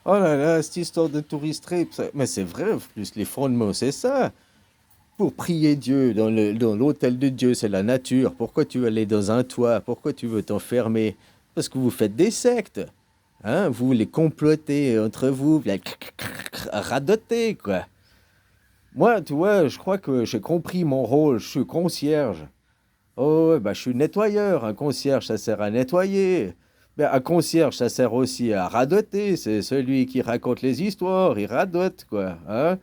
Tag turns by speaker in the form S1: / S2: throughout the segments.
S1: Oh là là, cette histoire de tourist trip, mais c'est vrai, en plus, les fondements, c'est ça. Pour prier Dieu dans l'hôtel de Dieu, c'est la nature. Pourquoi tu veux aller dans un toit? Pourquoi tu veux t'enfermer? Parce que vous faites des sectes. Hein? Vous les complotez entre vous, vous radoter, quoi. Moi, tu vois, je crois que j'ai compris mon rôle. Je suis concierge. Oh, ouais, bah, je suis nettoyeur. Un concierge, ça sert à nettoyer. Ben, un concierge, ça sert aussi à radoter. C'est celui qui raconte les histoires. Il radote, quoi. Hein?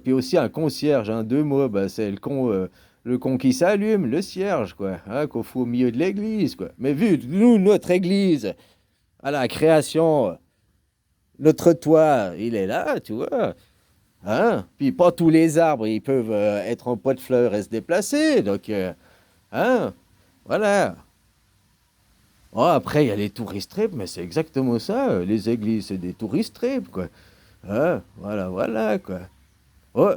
S1: Puis aussi un concierge, hein, deux mots, bah, c'est le con qui s'allume, le cierge, quoi, hein, qu'on fout au milieu de l'église, quoi. Mais vu, nous, notre église, à la création, notre toit, il est là, tu vois. Hein? Puis pas tous les arbres, ils peuvent être en pot de fleurs et se déplacer, donc, hein, voilà. Oh, après, il y a les tourist trips, mais c'est exactement ça, les églises, c'est des tourist trips, quoi. Hein? Voilà, voilà, quoi. Oh,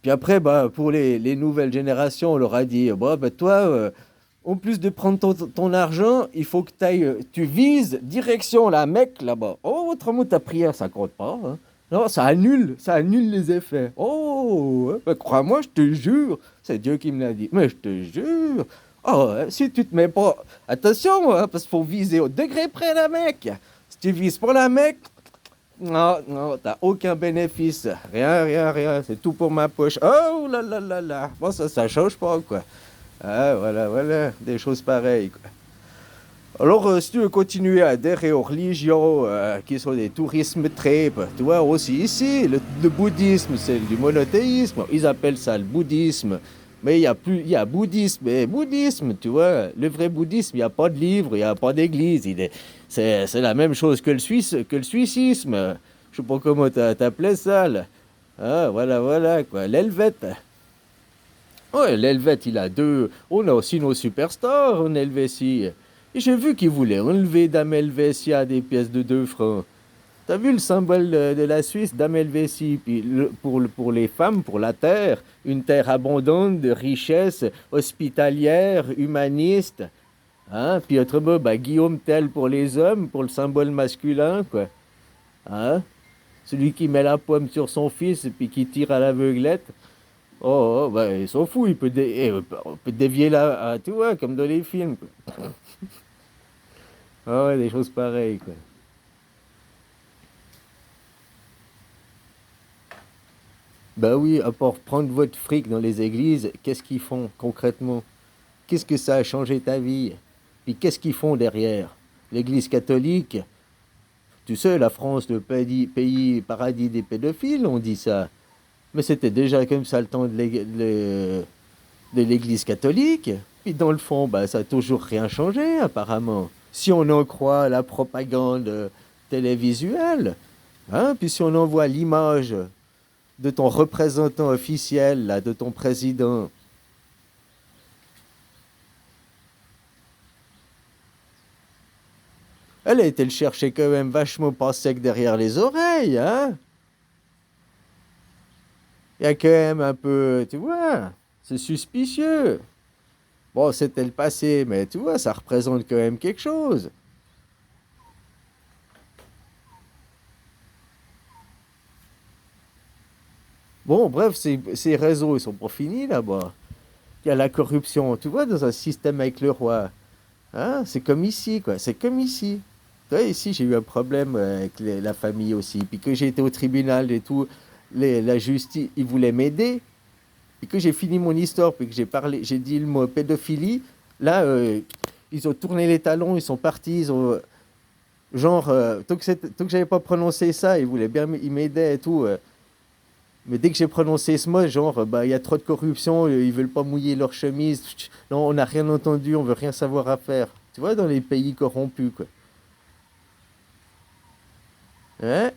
S1: puis après, bah, pour les nouvelles générations, on leur a dit, bah, toi, en plus de prendre ton argent, il faut que tu vises direction la Mecque là-bas. Oh, autrement, ta prière, ça compte pas. Hein. Non, ça annule les effets. Oh, ouais, bah, crois-moi, je te jure, c'est Dieu qui me l'a dit, mais je te jure. Oh, si tu te mets pas, attention, hein, parce qu'il faut viser au degré près la Mecque. Si tu vises pour la Mecque, non, non, t'as aucun bénéfice. Rien, rien, rien. C'est tout pour ma poche. Oh là là là là. Bon, ça change pas, quoi. Ah, voilà, voilà. Des choses pareilles, quoi. Alors, si tu veux continuer à adhérer aux religions qui sont des tourismes tripes, tu vois, aussi ici, le bouddhisme, c'est du monothéisme. Ils appellent ça le bouddhisme. Mais il y a plus, il y a bouddhisme et bouddhisme, tu vois. Le vrai bouddhisme, il n'y a pas de livre, il n'y a pas d'église. C'est la même chose que le suissisme. Je sais pas comment t'appelais ça, là. Ah, voilà, voilà, quoi. L'Helvète. Ouais, l'Helvète, il a deux. On a aussi nos superstars en Helvétie. Et j'ai vu qu'ils voulaient enlever Dame Helvétia des pièces de 2 francs. T'as vu le symbole de la Suisse, Dame Helvétie, puis pour les femmes, pour la terre, une terre abondante de richesse hospitalière, humaniste. Hein? Puis autrement, bah, Guillaume Tell pour les hommes, pour le symbole masculin, quoi. Hein? Celui qui met la pomme sur son fils et puis qui tire à l'aveuglette. Oh, bah, il s'en fout, on peut dévier là, tu vois, comme dans les films, quoi. Ah ouais, des choses pareilles, quoi. Bah oui, à part prendre votre fric dans les églises, qu'est-ce qu'ils font concrètement? Qu'est-ce que ça a changé ta vie? Puis qu'est-ce qu'ils font derrière? L'Église catholique, tu sais, la France, le pays paradis des pédophiles, on dit ça. Mais c'était déjà comme ça le temps de l'Église catholique. Puis dans le fond, bah, ça a toujours rien changé, apparemment. Si on en croit la propagande télévisuelle, hein, puis si on en voit l'image de ton représentant officiel, là, de ton président, elle a été le chercher quand même vachement pas sec derrière les oreilles, hein. Il y a quand même un peu, tu vois, c'est suspicieux. Bon, c'était le passé, mais tu vois, ça représente quand même quelque chose. Bon, bref, ces réseaux, ils sont pas finis là-bas. Il y a la corruption, tu vois, dans un système avec le roi. Hein, c'est comme ici, quoi. C'est comme ici. Tu vois, ici, j'ai eu un problème avec la famille aussi. Puis que j'ai été au tribunal et tout, la justice, ils voulaient m'aider. Et que j'ai fini mon histoire, puis que j'ai parlé, j'ai dit le mot pédophilie, là, ils ont tourné les talons, ils sont partis, ils ont, genre, tant que j'avais pas prononcé ça, ils voulaient bien, ils m'aidaient et tout. Mais dès que j'ai prononcé ce mot, genre, bah, il y a trop de corruption, ils veulent pas mouiller leur chemise. Non, on n'a rien entendu, on veut rien savoir à faire. Tu vois, dans les pays corrompus, quoi. Hein?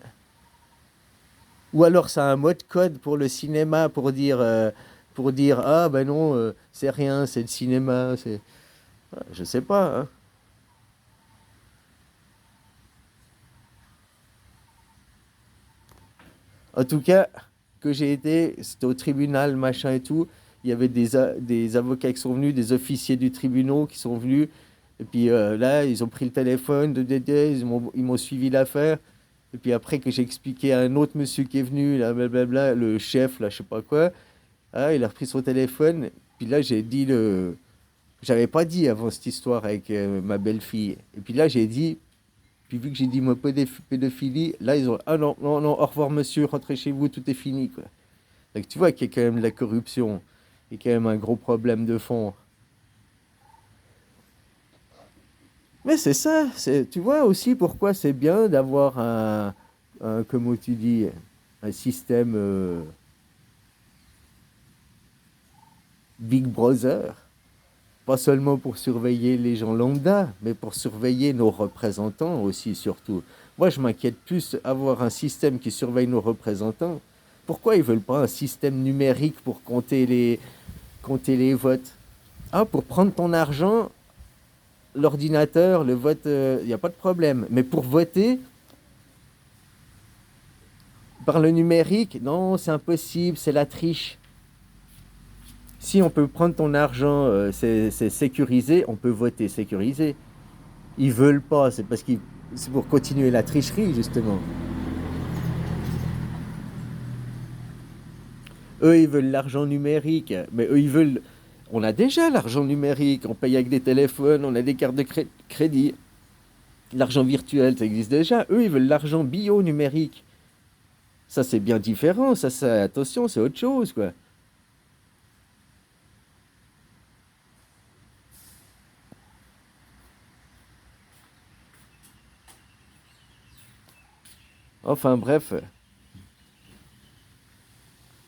S1: Ou alors, c'est un mot de code pour le cinéma pour dire, ah ben non, c'est rien, c'est le cinéma, c'est. Je sais pas, hein. En tout cas, que j'ai été, c'était au tribunal, machin et tout. Il y avait des avocats qui sont venus, des officiers du tribunal qui sont venus. Et puis là, ils ont pris le téléphone, ils m'ont suivi l'affaire. Et puis après que j'ai expliqué à un autre monsieur qui est venu, là, blablabla, le chef, là, je sais pas quoi, ah, il a repris son téléphone. Puis là, j'ai dit le. J'avais pas dit avant cette histoire avec ma belle-fille. Et puis là, j'ai dit. Puis vu que j'ai dit ma pédophilie, là, ils ont. Ah non, non, non, au revoir monsieur, rentrez chez vous, tout est fini, quoi. Donc tu vois qu'il y a quand même de la corruption. Il y a quand même un gros problème de fond. Mais c'est ça, tu vois aussi pourquoi c'est bien d'avoir comment tu dis, un système Big Brother. Pas seulement pour surveiller les gens lambda, mais pour surveiller nos représentants aussi, surtout. Moi, je m'inquiète plus avoir un système qui surveille nos représentants. Pourquoi ils veulent pas un système numérique pour compter les votes? Ah, pour prendre ton argent, l'ordinateur, le vote, il n'y a pas de problème. Mais pour voter par le numérique, non, c'est impossible, c'est la triche. Si on peut prendre ton argent, c'est sécurisé, on peut voter sécurisé. Ils veulent pas, c'est parce qu'ils, c'est pour continuer la tricherie, justement. Eux, ils veulent l'argent numérique, mais eux, ils veulent. On a déjà l'argent numérique, on paye avec des téléphones, on a des cartes de crédit. L'argent virtuel, ça existe déjà. Eux, ils veulent l'argent bio-numérique. Ça, c'est bien différent. Ça, attention, c'est autre chose, quoi. Enfin, bref.